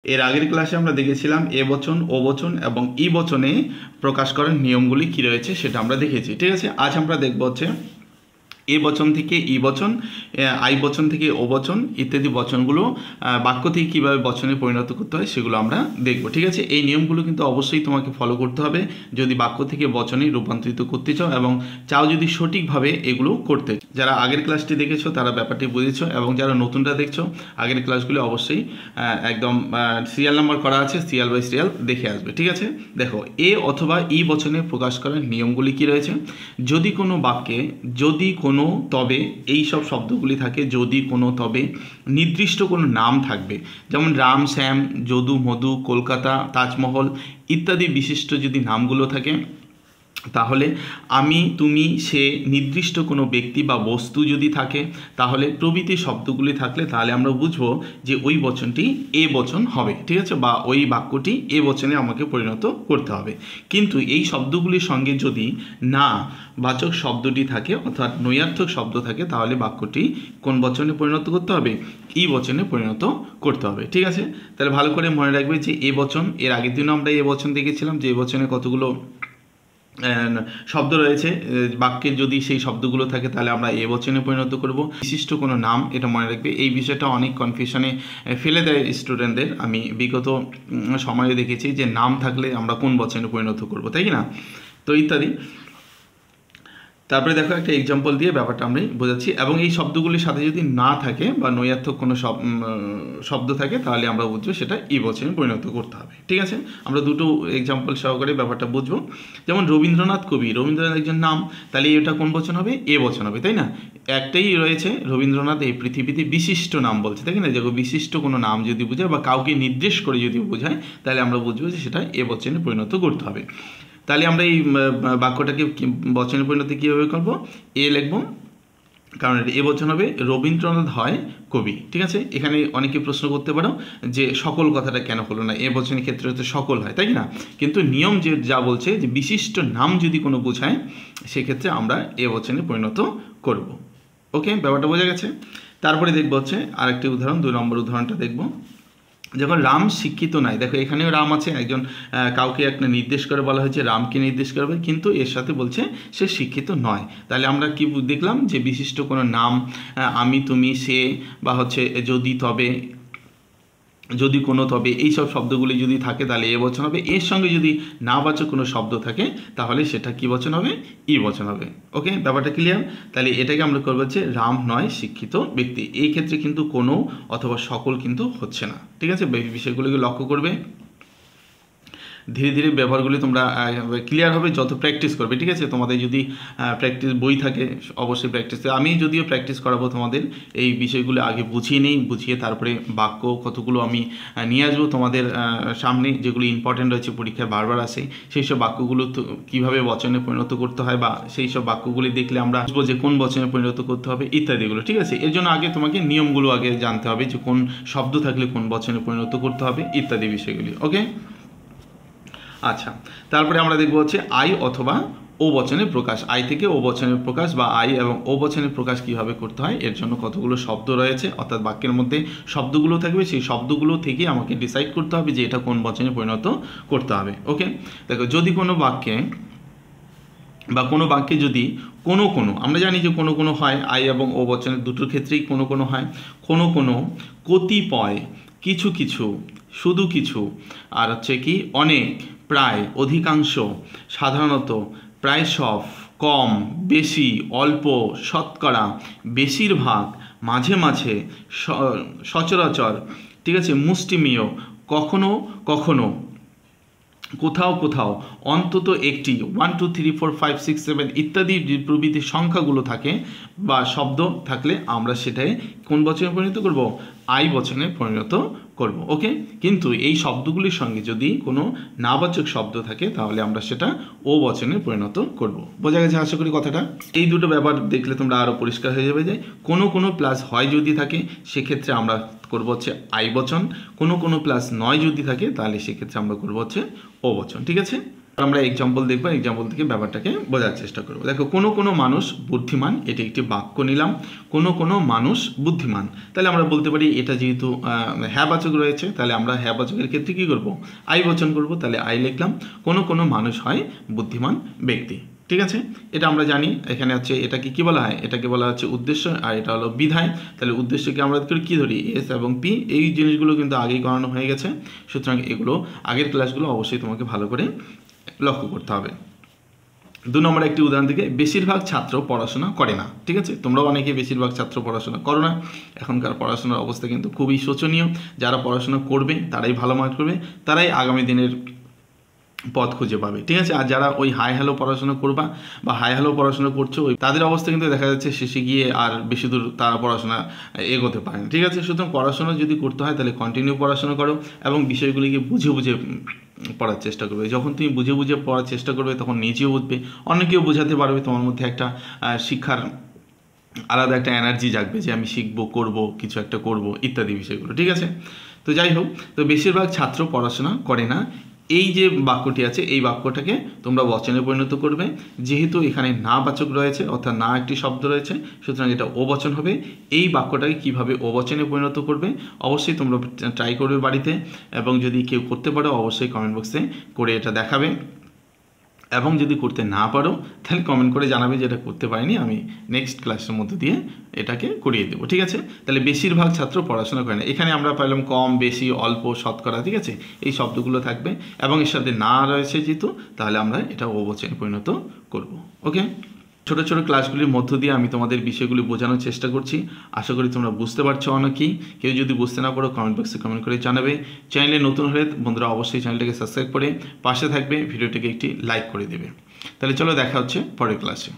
এর আগের ক্লাসে আমরা দেখেছিলাম এ বচন, ও বচন এবং ই বচনে প্রকাশ করার নিয়মগুলি কী রয়েছে সেটা আমরা দেখেছি। ঠিক আছে, আজ আমরা দেখব হচ্ছে এ বচন থেকে ই বচন, আই বচন থেকে ও বচন ইত্যাদি বচনগুলো বাক্য থেকে কীভাবে বচনে পরিণত করতে হয় সেগুলো আমরা দেখব। ঠিক আছে, এই নিয়মগুলো কিন্তু অবশ্যই তোমাকে ফলো করতে হবে যদি বাক্য থেকে বচনে রূপান্তরিত করতে চাও এবং চাও যদি সঠিকভাবে এগুলো করতে। যারা আগের ক্লাসটি দেখেছো তারা ব্যাপারটি বুঝেছো এবং যারা নতুনটা দেখছো আগের ক্লাসগুলো অবশ্যই একদম সিরিয়াল নাম্বার করা আছে, সিরিয়াল বাই সিরিয়াল দেখে আসবে। ঠিক আছে, দেখো এ অথবা ই বচনে প্রকাশ করার নিয়মগুলি কি রয়েছে। যদি কোনো বাক্যে যদি কোনো তবে এই সব শব্দগুলি থাকে, যদি কোনো তবে নির্দিষ্ট কোনো নাম থাকবে, যেমন রাম, শ্যাম, যদু, মধু, কলকাতা, তাজমহল ইত্যাদি বিশিষ্ট যদি নামগুলো থাকে, তাহলে আমি, তুমি, সে, নির্দিষ্ট কোনো ব্যক্তি বা বস্তু যদি থাকে, তাহলে প্রভৃতি শব্দগুলি থাকলে তাহলে আমরা বুঝবো যে ওই বচনটি এ বচন হবে। ঠিক আছে, বা ওই বাক্যটি এ বচনে আমাকে পরিণত করতে হবে। কিন্তু এই শব্দগুলির সঙ্গে যদি না বাচক শব্দটি থাকে অর্থাৎ নৈয়ার্থক শব্দ থাকে, তাহলে বাক্যটি কোন বচনে পরিণত করতে হবে? ই বচনে পরিণত করতে হবে। ঠিক আছে, তাহলে ভালো করে মনে রাখবে যে এ বচন, এর আগের দিনও আমরা এ বচন দেখেছিলাম যে এ বচনে কতগুলো শব্দ রয়েছে। বাক্যে যদি সেই শব্দগুলো থাকে তাহলে আমরা এ বচনে পরিণত করব। বিশিষ্ট কোনো নাম, এটা মনে রাখবে। এই বিষয়টা অনেক কনফিউশনে ফেলে দেয় স্টুডেন্টদের। আমি বিগত সময়ে দেখেছি যে নাম থাকলে আমরা কোন বচনে পরিণত করব, তাই না? তো ইত্যাদি। তারপরে দেখো একটা এক্সাম্পল দিয়ে ব্যাপারটা আমি বোঝাচ্ছি। এবং এই শব্দগুলির সাথে যদি না থাকে বা নৈয়ার্থক কোনো শব্দ থাকে তাহলে আমরা বুঝবো সেটা ই বচনে পরিণত করতে হবে। ঠিক আছে, আমরা দুটো এক্সাম্পল সহকারে ব্যাপারটা বুঝবো। যেমন রবীন্দ্রনাথ কবি, রবীন্দ্রনাথ একজন নাম, তাহলে এটা কোন বচন হবে? এ বচন হবে, তাই না? একটাই রয়েছে রবীন্দ্রনাথ, এই পৃথিবীতে বিশিষ্ট নাম বলছে, তাই না? যে বিশিষ্ট কোনো নাম যদি বোঝায় বা কাউকে নির্দেশ করে যদি বোঝায় তাহলে আমরা বুঝবো যে সেটা এ বচনে পরিণত করতে হবে। তাহলে আমরা এই বাক্যটাকে বচনে পরিণতি কীভাবে করবো? এ লিখব, কারণ এ বচন হবে রবীন্দ্রনাথ হয় কবি। ঠিক আছে, এখানে অনেকে প্রশ্ন করতে পারো যে সকল কথাটা কেন হলো না? এ বচনের ক্ষেত্রে হচ্ছে সকল হয়, তাই না? কিন্তু নিয়ম যে যা বলছে যে বিশিষ্ট নাম যদি কোনো বোঝায় সেক্ষেত্রে আমরা এ বচনে পরিণত করব। ওকে, ব্যাপারটা বোঝা গেছে। তারপরে দেখবো হচ্ছে আরেকটি উদাহরণ, 2 নম্বর উদাহরণটা দেখব। যখন রাম শিক্ষিত নয়, দেখো এখানেও রাম আছে, একজন কাউকে একটা নির্দেশ করে বলা হয়েছে রামকে নির্দেশ করবে, কিন্তু এর সাথে বলছে সে শিক্ষিত নয়। তাহলে আমরা কি দেখলাম যে বিশিষ্ট কোনো নাম, আমি, তুমি, সে বা হচ্ছে যদি, তবে, যদি কোনো তবে এইসব শব্দগুলি যদি থাকে তাহলে এ বচন হবে। এর সঙ্গে যদি নাবাচক কোনো শব্দ থাকে তাহলে সেটা কি বচন হবে? ই বচন হবে। ওকে, ব্যাপারটা ক্লিয়ার? তাহলে এটাকে আমরা করবো হচ্ছে রাম নয় শিক্ষিত ব্যক্তি। এই ক্ষেত্রে কিন্তু কোনো অথবা সকল কিন্তু হচ্ছে না। ঠিক আছে, বিষয়গুলোকে লক্ষ্য করবে। ধীরে ধীরে ব্যবহারগুলি তোমরা ক্লিয়ার হবে যত প্র্যাকটিস করবে। ঠিক আছে, তোমাদের যদি প্র্যাকটিস বই থাকে অবশ্যই প্র্যাকটিস। আমি যদিও প্র্যাকটিস করাবো তোমাদের এই বিষয়গুলো আগে বুঝিয়ে নেই, বুঝিয়ে তারপরে বাক্য কতগুলো আমি নিয়ে আসবো তোমাদের সামনে, যেগুলো ইম্পর্টেন্ট রয়েছে পরীক্ষায় বারবার আসে। সেই সব বাক্যগুলো তো কীভাবে বচনে পরিণত করতে হয় বা সেই সব বাক্যগুলি দেখলে আমরা বুঝবো যে কোন বচনে পরিণত করতে হবে ইত্যাদিগুলো। ঠিক আছে, এর জন্য আগে তোমাকে নিয়মগুলো আগে জানতে হবে যে কোন শব্দ থাকলে কোন বচনে পরিণত করতে হবে ইত্যাদি বিষয়গুলি। ওকে, আচ্ছা, তারপরে আমরা দেখব হচ্ছে আই অথবা ও বচনের প্রকাশ। আই থেকে ও বচনের প্রকাশ বা আই এবং ও বচনের প্রকাশ কিভাবে করতে হয়, এর জন্য কতগুলো শব্দ রয়েছে, অর্থাৎ বাক্যের মধ্যে শব্দগুলো থাকবে, সেই শব্দগুলো থেকে আমাকে ডিসাইড করতে হবে যে এটা কোন বচনে পরিণত করতে হবে। ওকে, দেখো যদি কোনো বাক্যে বা কোনো বাক্যে যদি কোনো কোনো, আমরা জানি যে কোনো কোনো হয়, আই এবং ও বচনের দুটোর ক্ষেত্রেই কোনো কোনো হয়। কোনো কোনো, কতিপয়, কিছু কিছু, শুধু কিছু, আর হচ্ছে কি অনেক, প্রায়, অধিকাংশ, সাধারণত, প্রায় সব, কম, বেশি, অল্প, শতকরা, বেশিরভাগ, মাঝে মাঝে, সচরাচর, ঠিক আছে, মুষ্টিমেয়, কখনো কখনো, কোথাও কোথাও, অন্তত একটি, 1 2 3 4 5 6 7 ইত্যাদি প্রভৃতির সংখ্যাগুলো থাকে বা শব্দ থাকলে আমরা সেটাই কোন বচনে পরিণত করব? আই বচনে পরিণত করব। ওকে, কিন্তু এই শব্দগুলির সঙ্গে যদি কোনো নাবাচক শব্দ থাকে তাহলে আমরা সেটা ও বচনে পরিণত করব। বোঝা গেছে আশা করি কথাটা? এই দুটো ব্যাপার দেখলে তোমরা আরও পরিষ্কার হয়ে যাবে যে কোনো কোনো প্লাস হয় যদি থাকে সেক্ষেত্রে আমরা করব হচ্ছে আই বচন, কোনো কোনো প্লাস নয় যদি থাকে তাহলে সেক্ষেত্রে আমরা করব হচ্ছে ও বচন। ঠিক আছে, আমরা এক্সাম্পল দেখবো, এক্সাম্পল থেকে ব্যাপারটাকে বোঝার চেষ্টা করবো। দেখো, কোনো মানুষ বুদ্ধিমান, এটি একটি বাক্য নিলাম। কোনো মানুষ বুদ্ধিমান, তাহলে আমরা বলতে পারি এটা যেহেতু হ্যাঁ বাচক রয়েছে, তাহলে আমরা হ্যাঁ বাচকের ক্ষেত্রে কী করবো, আই বচন করবো। তাহলে আই লিখলাম। কোনো মানুষ হয় বুদ্ধিমান ব্যক্তি। ঠিক আছে, এটা আমরা জানি। এখানে হচ্ছে এটাকে কি বলা হয়, এটাকে বলা হচ্ছে উদ্দেশ্য, আর এটা হলো বিধায়। তাহলে উদ্দেশ্যকে আমরা কী ধরি, এস এবং পি। এই জিনিসগুলো কিন্তু আগেই করানো হয়ে গেছে, সুতরাং এগুলো আগের ক্লাসগুলো অবশ্যই তোমাকে ভালো করে লক্ষ্য করতে হবে। 2 নম্বর একটি উদাহরণ থেকে, বেশিরভাগ ছাত্র পড়াশোনা করে না। ঠিক আছে, তোমরাও অনেকে বেশিরভাগ ছাত্র পড়াশোনা করো না। এখনকার পড়াশোনার অবস্থা কিন্তু খুবই শোচনীয়। যারা পড়াশোনা করবে তারাই ভালো মার্ক করবে, তারাই আগামী দিনের পথ খুঁজে পাবে। ঠিক আছে, আর যারা ওই হাই হ্যালো পড়াশোনা করবা বা হাই হ্যালো পড়াশোনা করছো, ওই তাদের অবস্থা কিন্তু দেখা যাচ্ছে শেষে গিয়ে আর বেশি দূর তারা পড়াশোনা এগোতে পারে না। ঠিক আছে, সুতরাং পড়াশোনা যদি করতে হয় তাহলে কন্টিনিউ পড়াশোনা করো এবং বিষয়গুলিকে বুঝে বুঝে পড়ার চেষ্টা করবে। যখন তুমি বুঝে বুঝে পড়ার চেষ্টা করবে তখন নিজেও বুঝবে, অন্যকেও বোঝাতে পারবে। তোমার মধ্যে একটা শিক্ষার আলাদা একটা এনার্জি জাগবে যে আমি শিখবো, করব, কিছু একটা করব, ইত্যাদি বিষয়গুলো। ঠিক আছে, তো যাই হোক, তো বেশিরভাগ ছাত্র পড়াশোনা করে না, এই যে বাক্যটি আছে এই বাক্যটাকে তোমরা বচনে পরিণত করবে। যেহেতু এখানে না বাচক রয়েছে, অর্থাৎ না একটি শব্দ রয়েছে, সুতরাং এটা ও বচন হবে। এই বাক্যটাকে কিভাবে ও বচনে পরিণত করবে অবশ্যই তোমরা ট্রাই করবে বাড়িতে, এবং যদি কেউ করতে পারো অবশ্যই কমেন্ট বক্সে করে এটা দেখাবে। এবং যদি করতে না পারো তাহলে কমেন্ট করে জানাবে যে এটা করতে পারিনি, আমি নেক্সট ক্লাসের মধ্যে দিয়ে এটাকে করিয়ে দেবো। ঠিক আছে, তাহলে বেশিরভাগ ছাত্র পড়াশোনা করে না। এখানে আমরা পেলাম কম, বেশি, অল্প, শতকরা। ঠিক আছে, এই শব্দগুলো থাকবে এবং এর সাথে না রয়েছে যেহেতু, তাহলে আমরা এটা ও বচনে পরিণত করব। ওকে, ছোটো ছোটো ক্লাসগুলির মধ্য দিয়ে আমি তোমাদের বিষয়গুলি বোঝানোর চেষ্টা করছি। আশা করি তোমরা বুঝতে পারছো অনেকেই। কেউ যদি বুঝতে না পারো কমেন্ট বক্সে কমেন্ট করে জানাবে। চ্যানেলে নতুন হলে বন্ধুরা অবশ্যই চ্যানেলটাকে সাবস্ক্রাইব করে পাশে থাকবে, ভিডিওটিকে একটি লাইক করে দেবে। তাহলে চলো, দেখা হচ্ছে পরের ক্লাসে।